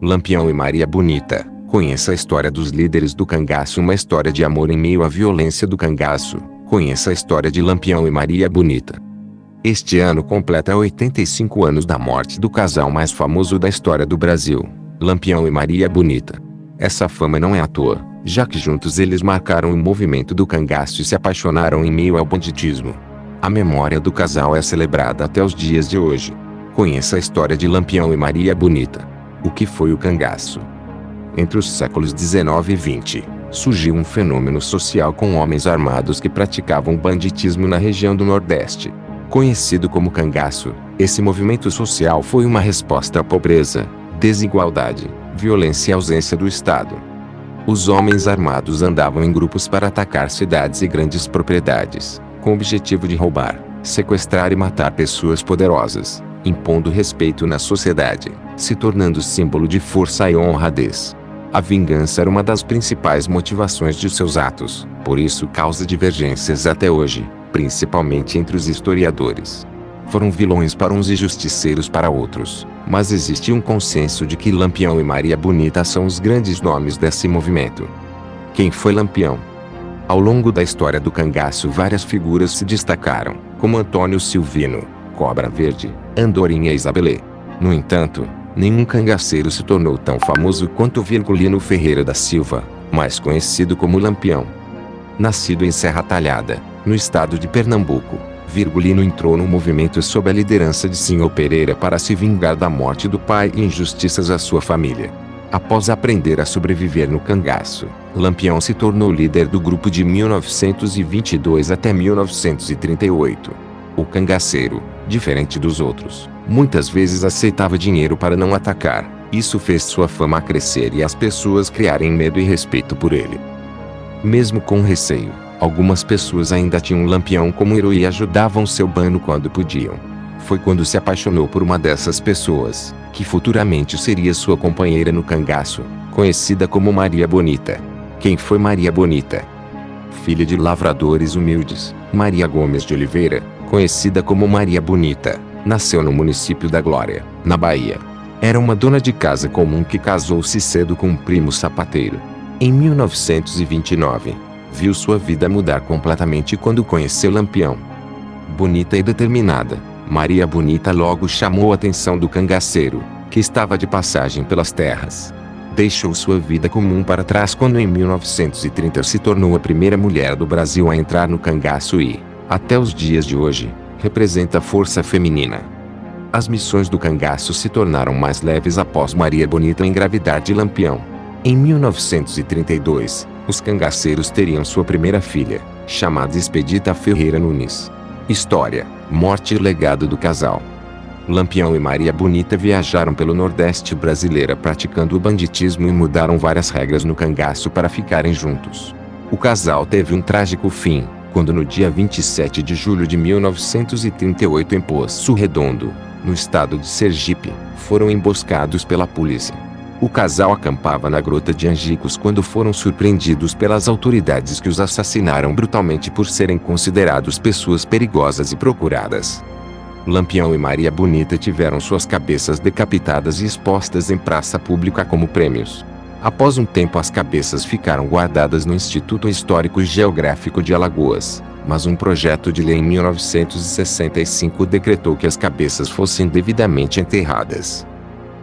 Lampião e Maria Bonita. Conheça a história dos líderes do cangaço, uma história de amor em meio à violência do cangaço. Conheça a história de Lampião e Maria Bonita. Este ano completa 85 anos da morte do casal mais famoso da história do Brasil, Lampião e Maria Bonita. Essa fama não é à toa, já que juntos eles marcaram o movimento do cangaço e se apaixonaram em meio ao banditismo. A memória do casal é celebrada até os dias de hoje. Conheça a história de Lampião e Maria Bonita. O que foi o cangaço? Entre os séculos 19 e 20, surgiu um fenômeno social com homens armados que praticavam banditismo na região do Nordeste. Conhecido como cangaço, esse movimento social foi uma resposta à pobreza, desigualdade, violência e ausência do Estado. Os homens armados andavam em grupos para atacar cidades e grandes propriedades, com o objetivo de roubar, sequestrar e matar pessoas poderosas, impondo respeito na sociedade, se tornando símbolo de força e honradez. A vingança era uma das principais motivações de seus atos, por isso causa divergências até hoje, principalmente entre os historiadores. Foram vilões para uns e justiceiros para outros, mas existe um consenso de que Lampião e Maria Bonita são os grandes nomes desse movimento. Quem foi Lampião? Ao longo da história do cangaço, várias figuras se destacaram, como Antônio Silvino, Cobra Verde, Andorinha e Isabelê. No entanto, nenhum cangaceiro se tornou tão famoso quanto Virgulino Ferreira da Silva, mais conhecido como Lampião. Nascido em Serra Talhada, no estado de Pernambuco, Virgulino entrou no movimento sob a liderança de Senhor Pereira para se vingar da morte do pai e injustiças à sua família. Após aprender a sobreviver no cangaço, Lampião se tornou líder do grupo de 1922 até 1938. O cangaceiro, diferente dos outros, muitas vezes aceitava dinheiro para não atacar. Isso fez sua fama crescer e as pessoas criarem medo e respeito por ele. Mesmo com receio, algumas pessoas ainda tinham Lampião como herói e ajudavam seu bando quando podiam. Foi quando se apaixonou por uma dessas pessoas, que futuramente seria sua companheira no cangaço, conhecida como Maria Bonita. Quem foi Maria Bonita? Filha de lavradores humildes, Maria Gomes de Oliveira, conhecida como Maria Bonita, nasceu no município da Glória, na Bahia. Era uma dona de casa comum que casou-se cedo com um primo sapateiro. Em 1929, viu sua vida mudar completamente quando conheceu Lampião. Bonita e determinada, Maria Bonita logo chamou a atenção do cangaceiro, que estava de passagem pelas terras. Deixou sua vida comum para trás quando em 1930 se tornou a primeira mulher do Brasil a entrar no cangaço e, até os dias de hoje, representa a força feminina. As missões do cangaço se tornaram mais leves após Maria Bonita engravidar de Lampião. Em 1932, os cangaceiros teriam sua primeira filha, chamada Expedita Ferreira Nunes. História, morte e legado do casal. Lampião e Maria Bonita viajaram pelo Nordeste brasileiro praticando o banditismo e mudaram várias regras no cangaço para ficarem juntos. O casal teve um trágico fim, quando no dia 27 de julho de 1938 em Poço Redondo, no estado de Sergipe, foram emboscados pela polícia. O casal acampava na Grota de Angicos quando foram surpreendidos pelas autoridades que os assassinaram brutalmente por serem considerados pessoas perigosas e procuradas. Lampião e Maria Bonita tiveram suas cabeças decapitadas e expostas em praça pública como prêmios. Após um tempo as cabeças ficaram guardadas no Instituto Histórico e Geográfico de Alagoas, mas um projeto de lei em 1965 decretou que as cabeças fossem devidamente enterradas.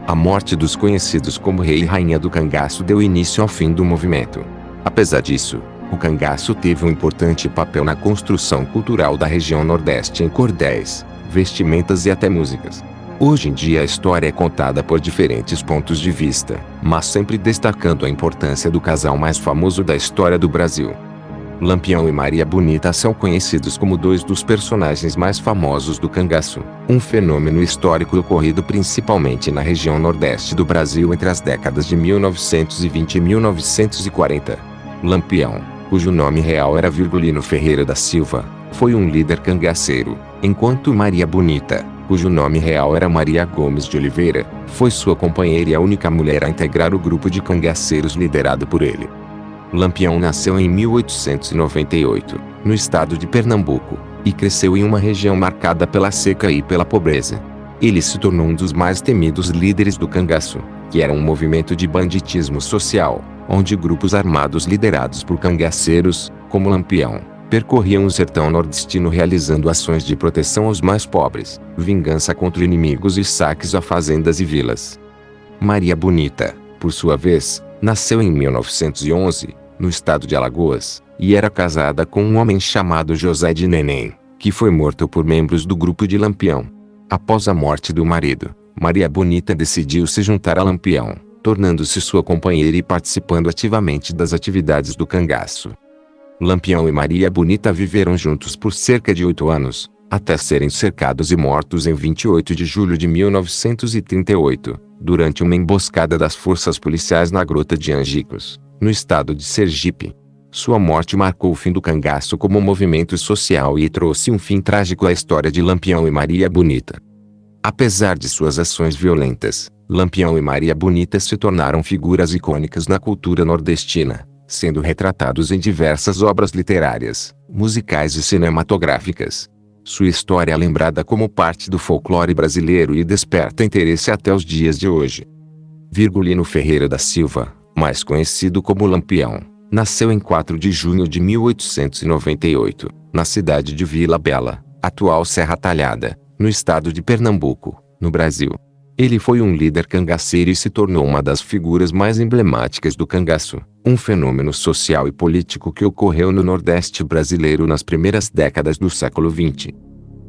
A morte dos conhecidos como Rei e Rainha do Cangaço deu início ao fim do movimento. Apesar disso, o cangaço teve um importante papel na construção cultural da região Nordeste em cordéis, vestimentas e até músicas. Hoje em dia a história é contada por diferentes pontos de vista, mas sempre destacando a importância do casal mais famoso da história do Brasil. Lampião e Maria Bonita são conhecidos como dois dos personagens mais famosos do cangaço, um fenômeno histórico ocorrido principalmente na região Nordeste do Brasil entre as décadas de 1920 e 1940. Lampião, cujo nome real era Virgulino Ferreira da Silva, foi um líder cangaceiro, enquanto Maria Bonita, cujo nome real era Maria Gomes de Oliveira, foi sua companheira e a única mulher a integrar o grupo de cangaceiros liderado por ele. Lampião nasceu em 1898, no estado de Pernambuco, e cresceu em uma região marcada pela seca e pela pobreza. Ele se tornou um dos mais temidos líderes do cangaço, que era um movimento de banditismo social, onde grupos armados liderados por cangaceiros, como Lampião, percorriam o sertão nordestino realizando ações de proteção aos mais pobres, vingança contra inimigos e saques a fazendas e vilas. Maria Bonita, por sua vez, nasceu em 1911, no estado de Alagoas, e era casada com um homem chamado José de Neném, que foi morto por membros do grupo de Lampião. Após a morte do marido, Maria Bonita decidiu se juntar a Lampião, tornando-se sua companheira e participando ativamente das atividades do cangaço. Lampião e Maria Bonita viveram juntos por cerca de 8 anos, até serem cercados e mortos em 28 de julho de 1938, durante uma emboscada das forças policiais na Grota de Angicos, no estado de Sergipe. Sua morte marcou o fim do cangaço como movimento social e trouxe um fim trágico à história de Lampião e Maria Bonita. Apesar de suas ações violentas, Lampião e Maria Bonita se tornaram figuras icônicas na cultura nordestina, sendo retratados em diversas obras literárias, musicais e cinematográficas. Sua história é lembrada como parte do folclore brasileiro e desperta interesse até os dias de hoje. Virgulino Ferreira da Silva, mais conhecido como Lampião, nasceu em 4 de junho de 1898, na cidade de Vila Bela, atual Serra Talhada, no estado de Pernambuco, no Brasil. Ele foi um líder cangaceiro e se tornou uma das figuras mais emblemáticas do cangaço, um fenômeno social e político que ocorreu no Nordeste brasileiro nas primeiras décadas do século XX.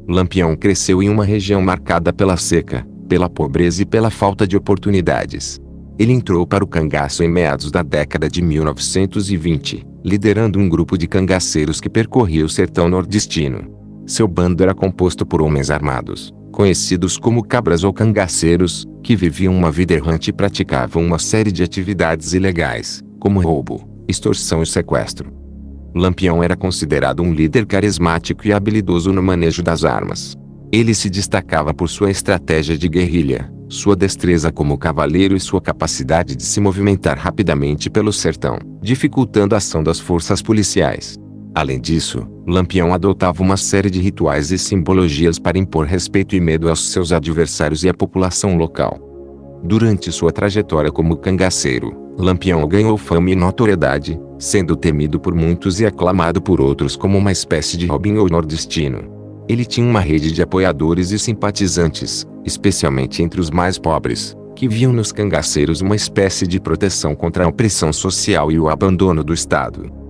Lampião cresceu em uma região marcada pela seca, pela pobreza e pela falta de oportunidades. Ele entrou para o cangaço em meados da década de 1920, liderando um grupo de cangaceiros que percorria o sertão nordestino. Seu bando era composto por homens armados, conhecidos como cabras ou cangaceiros, que viviam uma vida errante e praticavam uma série de atividades ilegais, como roubo, extorsão e sequestro. Lampião era considerado um líder carismático e habilidoso no manejo das armas. Ele se destacava por sua estratégia de guerrilha, sua destreza como cavaleiro e sua capacidade de se movimentar rapidamente pelo sertão, dificultando a ação das forças policiais. Além disso, Lampião adotava uma série de rituais e simbologias para impor respeito e medo aos seus adversários e à população local. Durante sua trajetória como cangaceiro, Lampião ganhou fama e notoriedade, sendo temido por muitos e aclamado por outros como uma espécie de Robin Hood nordestino. Ele tinha uma rede de apoiadores e simpatizantes, especialmente entre os mais pobres, que viam nos cangaceiros uma espécie de proteção contra a opressão social e o abandono do Estado.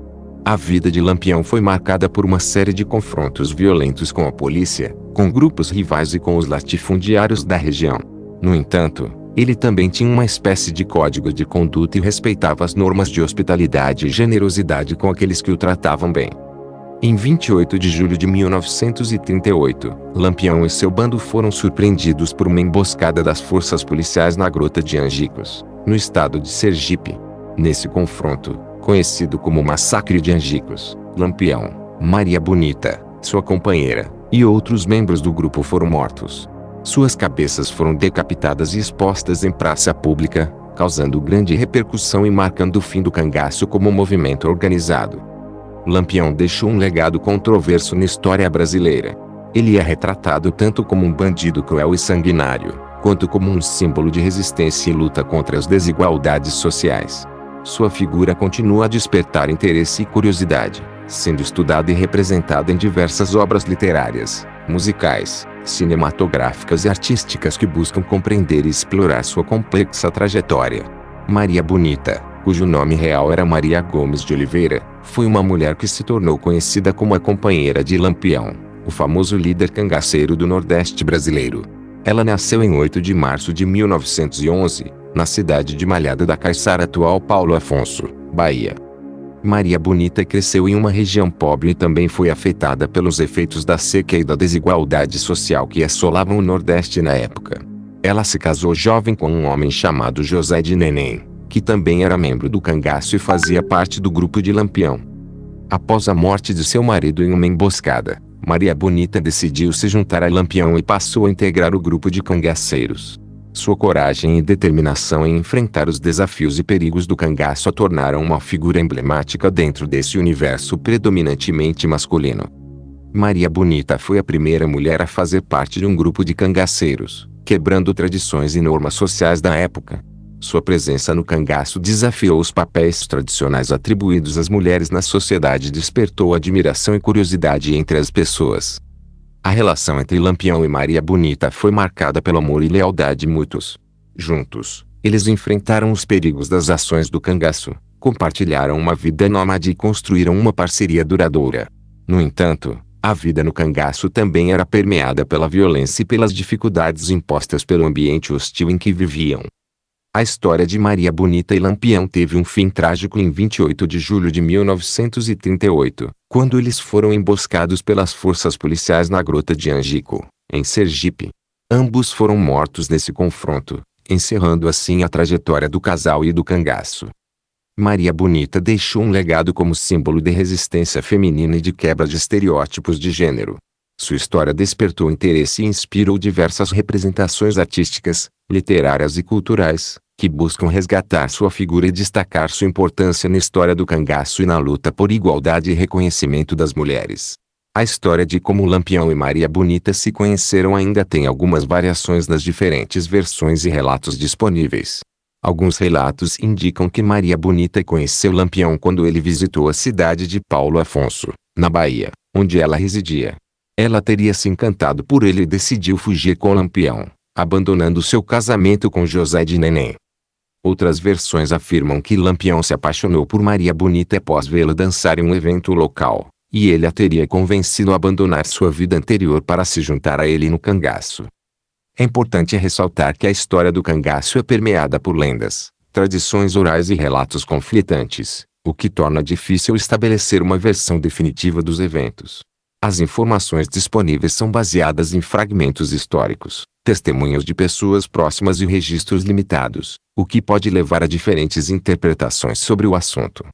A vida de Lampião foi marcada por uma série de confrontos violentos com a polícia, com grupos rivais e com os latifundiários da região. No entanto, ele também tinha uma espécie de código de conduta e respeitava as normas de hospitalidade e generosidade com aqueles que o tratavam bem. Em 28 de julho de 1938, Lampião e seu bando foram surpreendidos por uma emboscada das forças policiais na Grota de Angicos, no estado de Sergipe. Nesse confronto, conhecido como Massacre de Angicos, Lampião, Maria Bonita, sua companheira, e outros membros do grupo foram mortos. Suas cabeças foram decapitadas e expostas em praça pública, causando grande repercussão e marcando o fim do cangaço como movimento organizado. Lampião deixou um legado controverso na história brasileira. Ele é retratado tanto como um bandido cruel e sanguinário, quanto como um símbolo de resistência e luta contra as desigualdades sociais. Sua figura continua a despertar interesse e curiosidade, sendo estudada e representada em diversas obras literárias, musicais, cinematográficas e artísticas que buscam compreender e explorar sua complexa trajetória. Maria Bonita, cujo nome real era Maria Gomes de Oliveira, foi uma mulher que se tornou conhecida como a companheira de Lampião, o famoso líder cangaceiro do Nordeste brasileiro. Ela nasceu em 8 de março de 1911, na cidade de Malhada da Caiçara, atual Paulo Afonso, Bahia. Maria Bonita cresceu em uma região pobre e também foi afetada pelos efeitos da seca e da desigualdade social que assolavam o Nordeste na época. Ela se casou jovem com um homem chamado José de Neném, que também era membro do cangaço e fazia parte do grupo de Lampião. Após a morte de seu marido em uma emboscada, Maria Bonita decidiu se juntar a Lampião e passou a integrar o grupo de cangaceiros. Sua coragem e determinação em enfrentar os desafios e perigos do cangaço a tornaram uma figura emblemática dentro desse universo predominantemente masculino. Maria Bonita foi a primeira mulher a fazer parte de um grupo de cangaceiros, quebrando tradições e normas sociais da época. Sua presença no cangaço desafiou os papéis tradicionais atribuídos às mulheres na sociedade e despertou admiração e curiosidade entre as pessoas. A relação entre Lampião e Maria Bonita foi marcada pelo amor e lealdade mútuos. Juntos, eles enfrentaram os perigos das ações do cangaço, compartilharam uma vida nômade e construíram uma parceria duradoura. No entanto, a vida no cangaço também era permeada pela violência e pelas dificuldades impostas pelo ambiente hostil em que viviam. A história de Maria Bonita e Lampião teve um fim trágico em 28 de julho de 1938, quando eles foram emboscados pelas forças policiais na Gruta de Angico, em Sergipe. Ambos foram mortos nesse confronto, encerrando assim a trajetória do casal e do cangaço. Maria Bonita deixou um legado como símbolo de resistência feminina e de quebra de estereótipos de gênero. Sua história despertou interesse e inspirou diversas representações artísticas, literárias e culturais, que buscam resgatar sua figura e destacar sua importância na história do cangaço e na luta por igualdade e reconhecimento das mulheres. A história de como Lampião e Maria Bonita se conheceram ainda tem algumas variações nas diferentes versões e relatos disponíveis. Alguns relatos indicam que Maria Bonita conheceu Lampião quando ele visitou a cidade de Paulo Afonso, na Bahia, onde ela residia. Ela teria se encantado por ele e decidiu fugir com Lampião, abandonando seu casamento com José de Neném. Outras versões afirmam que Lampião se apaixonou por Maria Bonita após vê-la dançar em um evento local, e ele a teria convencido a abandonar sua vida anterior para se juntar a ele no cangaço. É importante ressaltar que a história do cangaço é permeada por lendas, tradições orais e relatos conflitantes, o que torna difícil estabelecer uma versão definitiva dos eventos. As informações disponíveis são baseadas em fragmentos históricos, testemunhos de pessoas próximas e registros limitados, o que pode levar a diferentes interpretações sobre o assunto.